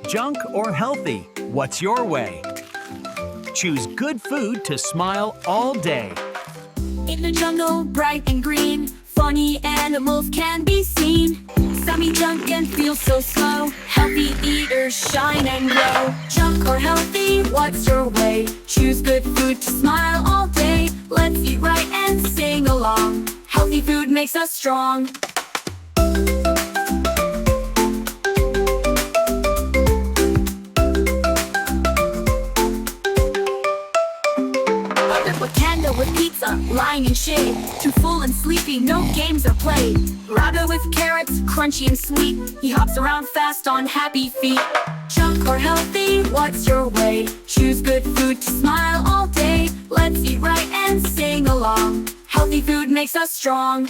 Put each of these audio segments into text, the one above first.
Junk or healthy? What's your way? Choose good food to smile all day. In the jungle, bright and green, funny animals can be seen. Some eat junk and feel so slow. Healthy eaters shine and glow. Junk or healthy, what's your way? Choose good food to smile all day. Let's eat right and sing along. Healthy food makes us strong. With pizza, lying in shade. Too full and sleepy, no games are played. Raga with carrots, crunchy and sweet. He hops around fast on happy feet. Junk or healthy, what's your way? Choose good food to smile all day. Let's eat right and sing along. Healthy food makes us strong.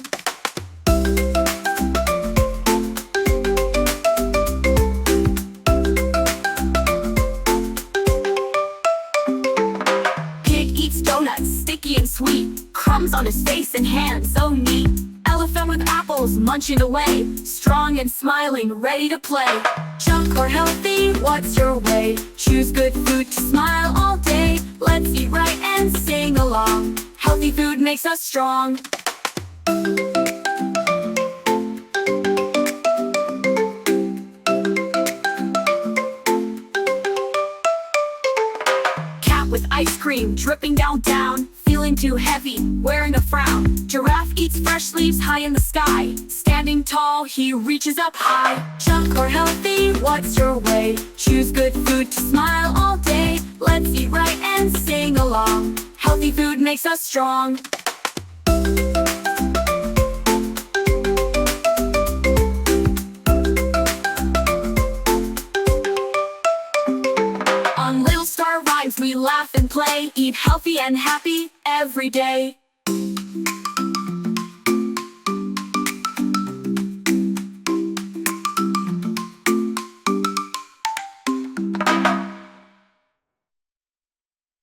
Sticky and sweet, crumbs on his face and hands so neat. Elephant with apples munching away, strong and smiling, ready to play. Junk or healthy, what's your way? Choose good food to smile all day. Let's eat right and sing along. Healthy food makes us strong. With ice cream dripping down, feeling too heavy, wearing a frown. Giraffe eats fresh leaves high in the sky, standing tall, he reaches up high. Junk or healthy, what's your way? Choose good food to smile all day. Let's eat right and sing along. Healthy food makes us strong. On Little Star Rhymes we laugh and play, eat healthy and happy every day.